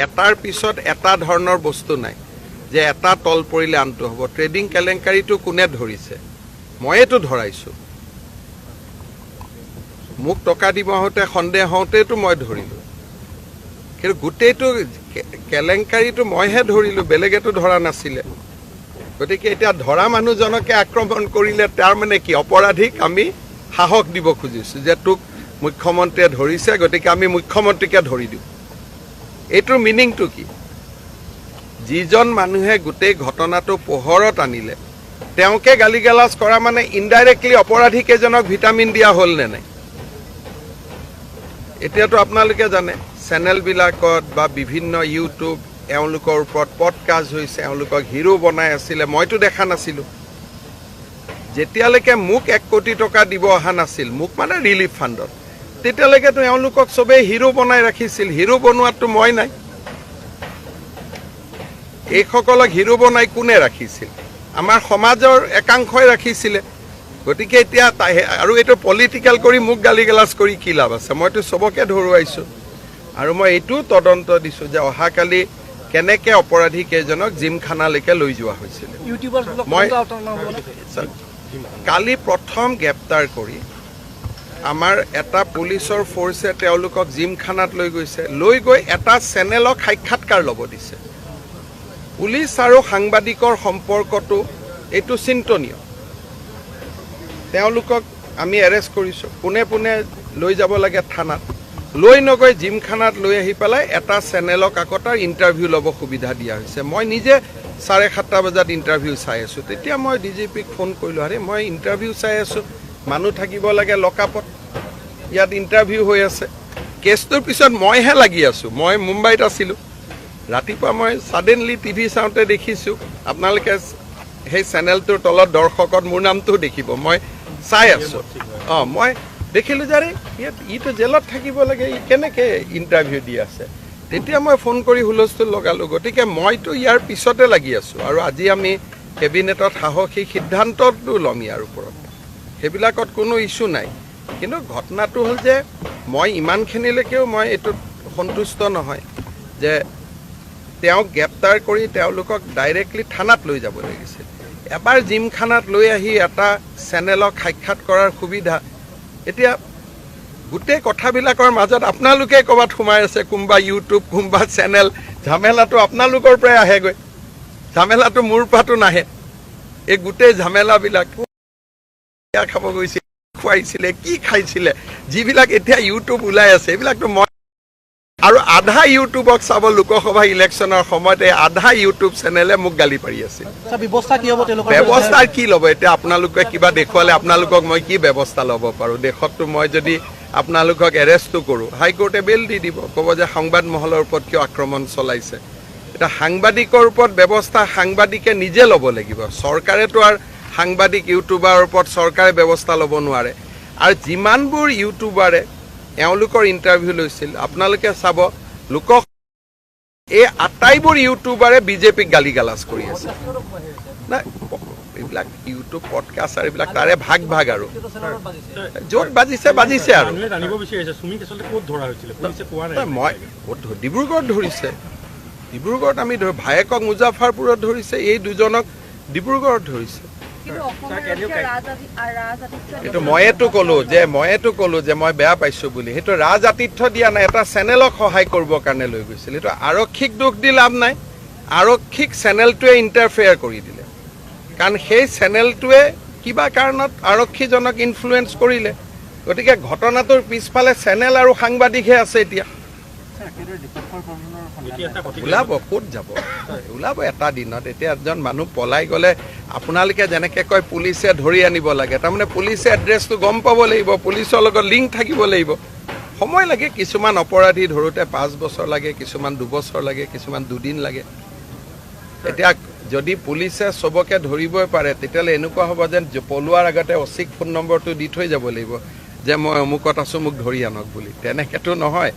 এটাৰ পিছত এটা ধৰণৰ বস্তু নাই যে এটা তল পৰিলে আনটো হ'ব। ট্ৰেডিং কেলেংকাৰীটো কোনে ধৰিছে? ময়েতো ধৰাইছোঁ। মোক টকা দিব আহোঁতে সন্দেহ হওঁতেতো মই ধৰিলোঁ, কিন্তু গোটেইটো কেলেংকাৰীটো মইহে ধৰিলোঁ, বেলেগেতো ধৰা নাছিলে। গতিকে এতিয়া ধৰা মানুহজনকে আক্ৰমণ কৰিলে তাৰ মানে কি? অপৰাধীক আমি সাহস দিব খুজিছোঁ যে তোক মুখ্যমন্ত্ৰীয়ে ধৰিছে, গতিকে আমি মুখ্যমন্ত্ৰীকে ধৰি দিওঁ। এইটোৰ মিনিংটো কি? যিজন মানুহে গোটেই ঘটনাটো পোহৰত আনিলে তেওঁকে গালি গালাজ কৰা মানে ইনডাইৰেক্টলি অপৰাধীকেইজনক ভিটামিন দিয়া হ'ল নে নাই? এতিয়াতো আপোনালোকে জানে চেনেলবিলাকত বা বিভিন্ন ইউটিউব এওঁলোকৰ ওপৰত পডকাষ্ট হৈছে, এওঁলোকক হিৰো বনাই আছিলে, মইতো দেখা নাছিলোঁ। যেতিয়ালৈকে মোক 1 কোটি টকা দিব অহা নাছিল, মোক মানে ৰিলিফ ফাণ্ডত, তেতিয়ালৈকেতো এওঁলোকক চবেই হিৰো বনাই ৰাখিছিল। হিৰো বনোৱাততো মই নাই। এইসকলক হিৰো বনাই কোনে ৰাখিছিল? আমাৰ সমাজৰ একাংশই ৰাখিছিলে। গতিকে এতিয়া আৰু এইটো পলিটিকেল কৰি মোক গালি গালাজ কৰি কি লাভ আছে? মইতো চবকে ধৰুৱাইছোঁ আৰু মই এইটো তদন্ত দিছোঁ যে অহাকালি কেনেকৈ অপৰাধীকেইজনক জিমখানালৈকে লৈ যোৱা হৈছিল। মই কালি প্ৰথম গ্ৰেপ্তাৰ কৰি আমাৰ এটা পুলিচৰ ফ'ৰ্চে তেওঁলোকক জিমখানাত লৈ গৈছে, লৈ গৈ এটা চেনেলক সাক্ষাৎকাৰ ল'ব দিছে। পুলিচ আৰু সাংবাদিকৰ সম্পৰ্কটো এইটো চিন্তনীয়। তেওঁলোকক আমি এৰেষ্ট কৰিছোঁ, পোনে পোনে লৈ যাব লাগে থানাত, লৈ নগৈ জিমখানাত লৈ আহি পেলাই এটা চেনেলক আকৌ তাৰ ইণ্টাৰভিউ ল'ব সুবিধা দিয়া হৈছে। মই নিজে 7:30 বজাত ইণ্টাৰভিউ চাই আছোঁ। তেতিয়া মই DGPক ফোন কৰিলোঁ, আৰে মই ইণ্টাৰভিউ চাই আছোঁ, মানুহ থাকিব লাগে লকআপত, ইয়াত ইণ্টাৰভিউ হৈ আছে। কেছটোৰ পিছত মইহে লাগি আছোঁ। মই মুম্বাইত আছিলোঁ। ৰাতিপুৱা মই ছাডেনলি টিভি চাওঁতে দেখিছোঁ, আপোনালোকে সেই চেনেলটোৰ তলত দৰ্শকত মোৰ নামটোও দেখিব, মই চাই আছোঁ। মই দেখিলোঁ যে ইয়াত ইটো জেলত থাকিব লাগে, ই কেনেকৈ ইণ্টাৰভিউ দি আছে। তেতিয়া মই ফোন কৰি হুলস্থুল লগালোঁ। গতিকে মইতো ইয়াৰ পিছতে লাগি আছোঁ আৰু আজি আমি কেবিনেটত সাহসী সিদ্ধান্তটো ল'ম ইয়াৰ ওপৰত। সেইবিলাকত কোনো ইছ্যু নাই। কিন্তু ঘটনাটো হ'ল যে মই ইমানখিনিলৈকেও মই এইটোত সন্তুষ্ট নহয় যে তেওঁক গ্ৰেপ্তাৰ কৰি তেওঁলোকক ডাইৰেক্টলি থানাত লৈ যাব লাগিছিল। এবাৰ জিমখানাত লৈ আহি এটা চেনেলক সাক্ষাৎ কৰাৰ সুবিধা, এতিয়া গোটেই কথাবিলাকৰ মাজত আপোনালোকে ক'ৰবাত সোমাই আছে, কোনোবা ইউটিউব, কোনোবা চেনেল। ঝামেলাটো আপোনালোকৰ পৰাই আহেগৈ, ঝামেলাটো মোৰ পৰাতো নাহে। এই গোটেই ঝামেলাবিলাক খাব গৈছিল, খুৱাইছিলে, কি খাইছিলে, যিবিলাক এতিয়া ইউটিউব ওলাই আছে এইবিলাকতো মই আৰু আধা ইউটিউবক চাব লোকসভা ইলেকশ্যনৰ সময়তে আধা ইউটিউব চেনেলে মোক গালি পাৰি আছিল। ব্যৱস্থা কি ল'ব? এতিয়া আপোনালোকে কিবা দেখুৱালে আপোনালোকক মই কি ব্যৱস্থা ল'ব পাৰোঁ? দেশততো মই যদি আপোনালোকক এৰেষ্টো কৰোঁ, হাইকোৰ্টে বেল দি দিব, ক'ব যে সংবাদ মহলৰ ওপৰত কিয় আক্ৰমণ চলাইছে। এতিয়া সাংবাদিকৰ ওপৰত ব্যৱস্থা সাংবাদিকে নিজে ল'ব লাগিব। চৰকাৰেতো আৰু সাংবাদিক ইউটিউবাৰৰ ওপৰত চৰকাৰে ব্যৱস্থা ল'ব নোৱাৰে। আৰু যিমানবোৰ ইউটিউবাৰে এওঁলোকৰ ইণ্টাৰভিউ লৈছিল, আপোনালোকে চাব এই আটাইবোৰ ইউটিউবাৰে বিজেপিক গালি গালাজ কৰি আছে। নাই, এইবিলাক ইউটিউব পডকাষ্ট আৰু এইবিলাক তাৰে ভাগ ভাগ আৰু য'ত বাজিছে বাজিছে। আৰু মই ডিব্ৰুগড়ত ধৰিছে, ডিব্ৰুগড়ত আমি ভায়েকক মুজাফৰপুৰত ধৰিছে, এই দুজনক ডিব্ৰুগড়ত ধৰিছে। এইটো ময়েতো ক'লো যে মই বেয়া পাইছোঁ বুলি। সেইটো ৰাজ আতিথ্য দিয়া নাই, এটা চেনেলক সহায় কৰিবৰ কাৰণে লৈ গৈছিল। এইটো আৰক্ষীক দোষ দি লাভ নাই, আৰক্ষীক চেনেলটোৱে ইণ্টাৰফেয়াৰ কৰি দিলে। কাৰণ সেই চেনেলটোৱে কিবা কাৰণত আৰক্ষীজনক ইনফ্লুৱেঞ্চ কৰিলে। গতিকে ঘটনাটোৰ পিছফালে চেনেল আৰু সাংবাদিকহে আছে। এতিয়া ওলাব, ক'ত যাব? ওলাব এটা দিনত। এতিয়া এজন মানুহ পলাই গ'লে আপোনালোকে যেনেকৈ কয় পুলিচে ধৰি আনিব লাগে, তাৰমানে পুলিচে এড্ৰেছটো গম পাব লাগিব, পুলিচৰ লগত লিংক থাকিব লাগিব। সময় লাগে। কিছুমান অপৰাধী ধৰোঁতে 5 বছৰ লাগে, কিছুমান 2 বছৰ লাগে, কিছুমান 2 দিন লাগে। এতিয়া যদি পুলিচে চবকে ধৰিবই পাৰে, তেতিয়াহ'লে এনেকুৱা হ'ব যেন পলোৱাৰ আগতে অচিক ফোন নম্বৰটো দি থৈ যাব লাগিব যে মই অমুকত আছোঁ, মোক ধৰি আনক বুলি। তেনেকৈতো নহয়।